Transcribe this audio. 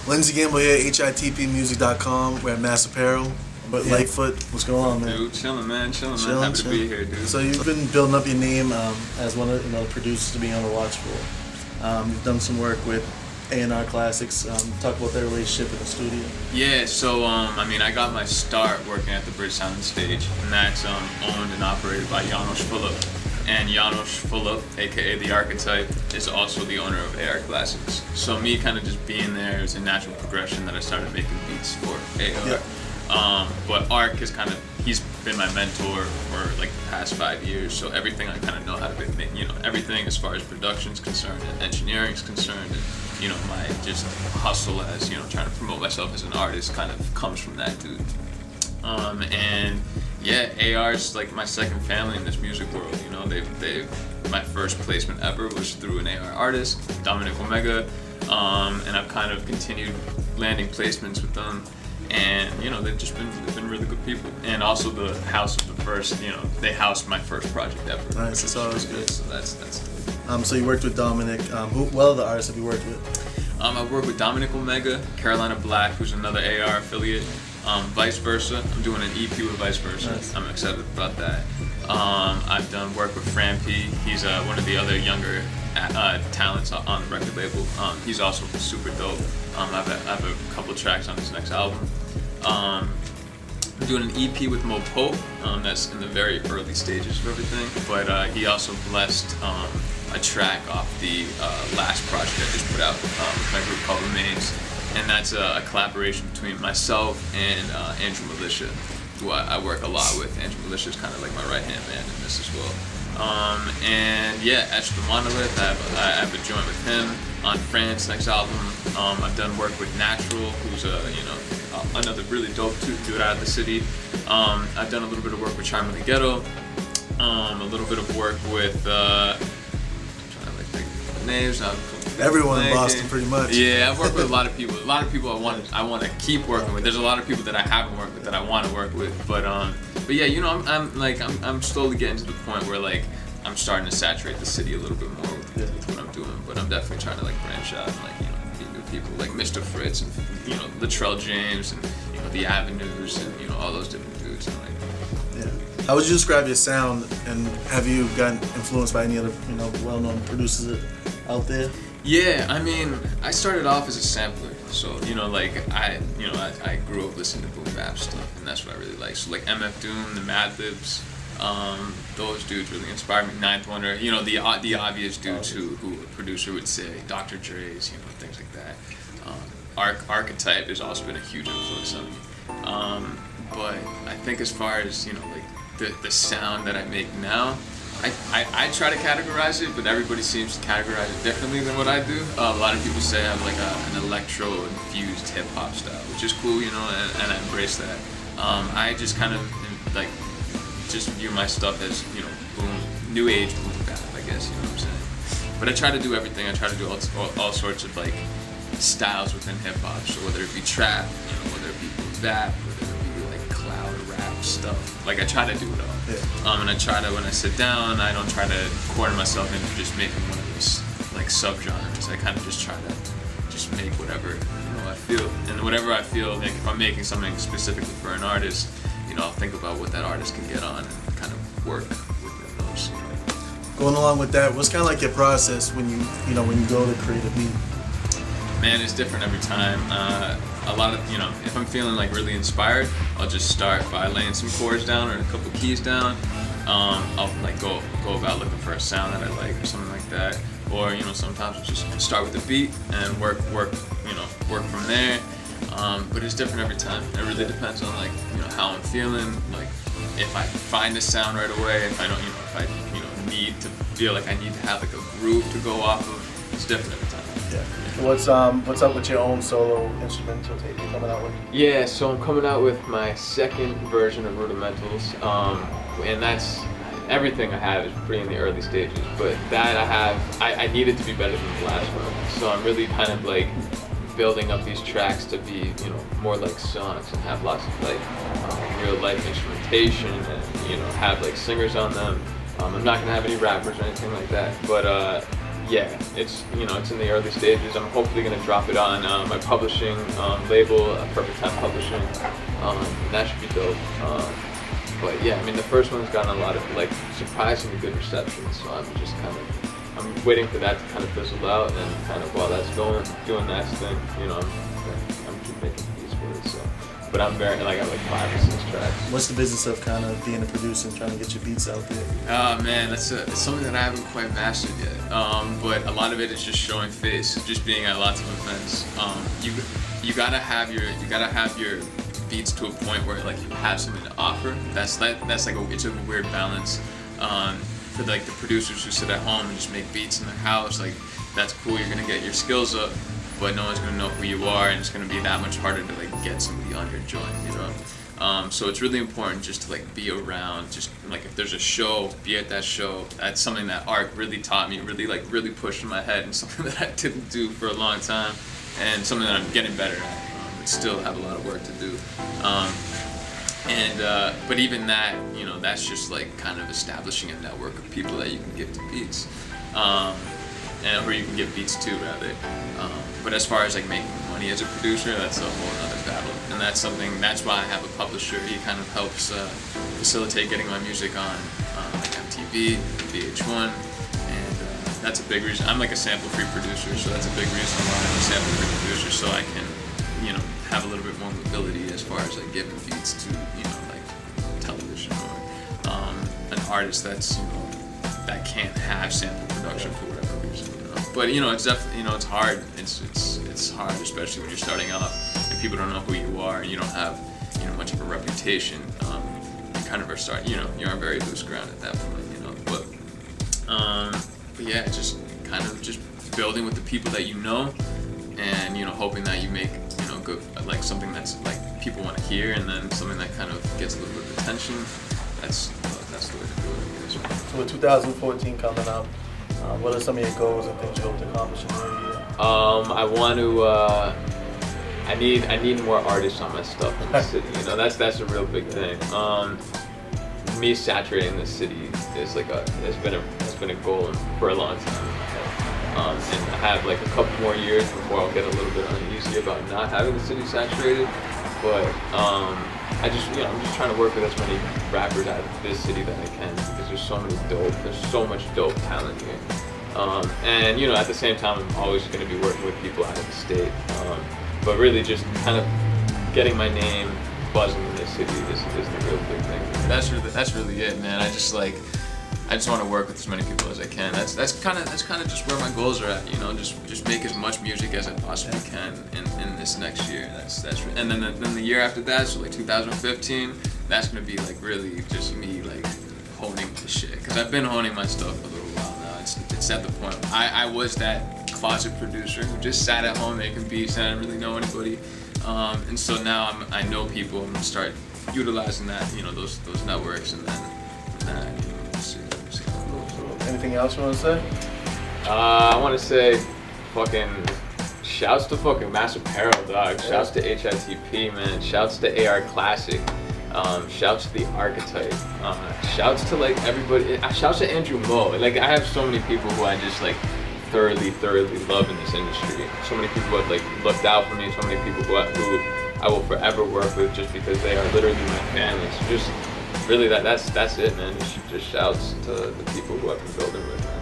Lindsey Gamble here, HITPmusic.com. We're at Mass Apparel. But Lightfoot, what's going on, man? Dude, chilling, man. Happy to be here, dude. So you've been building up your name as one of the producers to be on the watch for. You've done some work with A&R Classics. Talk about their relationship in the studio. Yeah, so I got my start working at the Bridge Sound and Stage, and that's owned and operated by Janos Phillip. And Janos Phillip, aka the Archetype, is also the owner of AR Classics. So me kind of just being there is a natural progression that I started making beats for AR. Yeah. But Ark is he's been my mentor for like the past 5 years. So everything I kind of know how to make, everything as far as production's concerned and engineering's concerned, and my just hustle as trying to promote myself as an artist kind of comes from that dude. And yeah, AR's like my second family in this music world. My first placement ever was through an AR artist, Dominic Omega, and I've kind of continued landing placements with them. And they've been really good people. And also the house of the first, they housed my first project ever. Nice, that's always good. So that's good. So you worked with Dominic. What other artists have you worked with? I worked with Dominic Omega, Carolina Black, who's another AR affiliate. Vice Versa. I'm doing an EP with Vice Versa. Nice. I'm excited about that. I've done work with Fran P. He's one of the other younger talents on the record label. He's also super dope. I have a couple tracks on his next album. I'm doing an EP with Mo Pope. That's in the very early stages of everything. But he also blessed a track off the last project I just put out with my group called Remains. And that's a collaboration between myself and Andrew Militia, who I work a lot with. Andrew Militia is kind of like my right-hand man in this as well. And yeah, Etch the Monolith, I have a joint with him on Fran's next album. I've done work with Natural, who's another really dope dude out of the city. I've done a little bit of work with Charm in the Ghetto. A little bit of work with I'm trying to think of names now. Everyone in Boston, pretty much. Yeah, I've worked with a lot of people. A lot of people I want to keep working with. There's a lot of people that I haven't worked with that I want to work with. But yeah, I'm slowly getting to the point where like I'm starting to saturate the city a little bit more with what I'm doing. But I'm definitely trying to like branch out and meet new people like Mr. Fritz and Latrell James and the Avenues and all those different dudes. And, yeah. How would you describe your sound, and have you gotten influenced by any other well-known producers out there? Yeah, I started off as a sampler, so I grew up listening to boom bap stuff, and that's what I really like. So like MF Doom, the Madlibs, those dudes really inspired me. Ninth Wonder, the obvious dudes who a producer would say, Dr. Dre's, things like that. Archetype has also been a huge influence on me. But I think as far as the sound that I make now, I try to categorize it, but everybody seems to categorize it differently than what I do. A lot of people say I have like an electro-infused hip-hop style, which is cool, and I embrace that. I just kind of just view my stuff as, boom, new age boom bap, I guess, you know what I'm saying? But I try to do everything. I try to do all sorts of like styles within hip-hop. So whether it be trap, whether it be boom bap, whether it be like cloud rap stuff. Like I try to do it all. Yeah. And I try to, when I sit down, I don't try to corner myself into just making one of those like subgenres. I kind of just try to just make whatever I feel, and whatever I feel, like if I'm making something specifically for an artist, I'll think about what that artist can get on and kind of work within those. Going along with that, what's kind of like your process when you go to create a beat? Man, it's different every time. A lot of, if I'm feeling like really inspired, I'll just start by laying some chords down or a couple keys down. I'll like go about looking for a sound that I like or something like that. Or sometimes I'll just start with the beat and work from there. But it's different every time. It really depends on like how I'm feeling. Like if I find a sound right away, if I don't, if I need to feel like I need to have like a groove to go off of, it's different every time. Yeah. What's up with your own solo instrumental tape you're coming out with? Yeah, so I'm coming out with my second version of Rudimentals, and that's everything I have is pretty in the early stages. But that I need it to be better than the last one. So I'm really kind of like building up these tracks to be more like songs and have lots of like real life instrumentation and have like singers on them. I'm not gonna have any rappers or anything like that, but Yeah, it's it's in the early stages. I'm hopefully gonna drop it on my publishing label, Perfect Time Publishing. That should be dope. But yeah, I mean the first one's gotten a lot of like surprisingly good reception, so I'm waiting for that to kind of fizzle out, and kind of while that's doing that thing, I'm keep making beats for it. So, but I'm very I got like 5 or 6 tracks. What's the business of kind of being a producer and trying to get your beats out there? Oh man, it's something that I haven't quite mastered yet. But a lot of it is just showing face, just being at lots of events. You gotta have your beats to a point where like you have something to offer. It's a weird balance. For like the producers who sit at home and just make beats in their house, like that's cool. You're gonna get your skills up, but no one's gonna know who you are, and it's gonna be that much harder to like get somebody on your joint, So it's really important just to like be around. Just like if there's a show, be at that show. That's something that art really taught me, really pushed in my head, and something that I didn't do for a long time, and something that I'm getting better at. But still have a lot of work to do. But even that, that's just like kind of establishing a network of people that you can give to beats, or you can give beats to rather. But as far as like making money as a producer, that's a whole other battle, and that's why I have a publisher. He kind of helps facilitate getting my music on like MTV, VH1, and that's a big reason. I'm like a sample-free producer, so that's a big reason why I'm a sample-free producer, so I can have a little bit more mobility as far as like giving beats to like television or an artist that's that can't have sample production for whatever reason. But it's definitely it's hard. It's hard, especially when you're starting off and people don't know who you are and you don't have much of a reputation. You kind of are you're on very loose ground at that point. But yeah, just kind of just building with the people that you know, and hoping that you make good, like something that's like people want to hear, and then something that kind of gets a little bit of attention. That's the way to do it, I guess. So with 2014 coming up, what are some of your goals and things you hope to accomplish in the new year? I want to. I need more artists on my stuff in the city. That's a real big thing. Me saturating the city is has been a goal for a long time. And I have like a couple more years before I'll get a little bit uneasy about not having the city saturated. But I'm just trying to work with as many rappers out of this city that I can, because there's so much dope talent here. And at the same time, I'm always going to be working with people out of the state. But really just kind of getting my name buzzing in this city is the real big thing. That's really it, man. I just want to work with as many people as I can. That's kind of just where my goals are at. Just make as much music as I possibly can in this next year. And then the year after that, so like 2015, that's gonna be like really just me like honing the shit. Because I've been honing my stuff for a little while now. It's at the point. I was that closet producer who just sat at home making beats and I didn't really know anybody. And so now I know people. I'm gonna start utilizing that, those networks, and then we'll see. Anything else you want to say? I want to say, shouts to fucking Mass Apparel, dog. Shouts to HITP, man. Shouts to AR Classic. Shouts to the Archetype. Shouts to like everybody. Shouts to Andrew Mo. Like I have so many people who I just like thoroughly love in this industry. So many people who have like looked out for me. So many people who I will forever work with just because they are literally my family. So just really that's it, man. Just shouts to the people who I've been building with.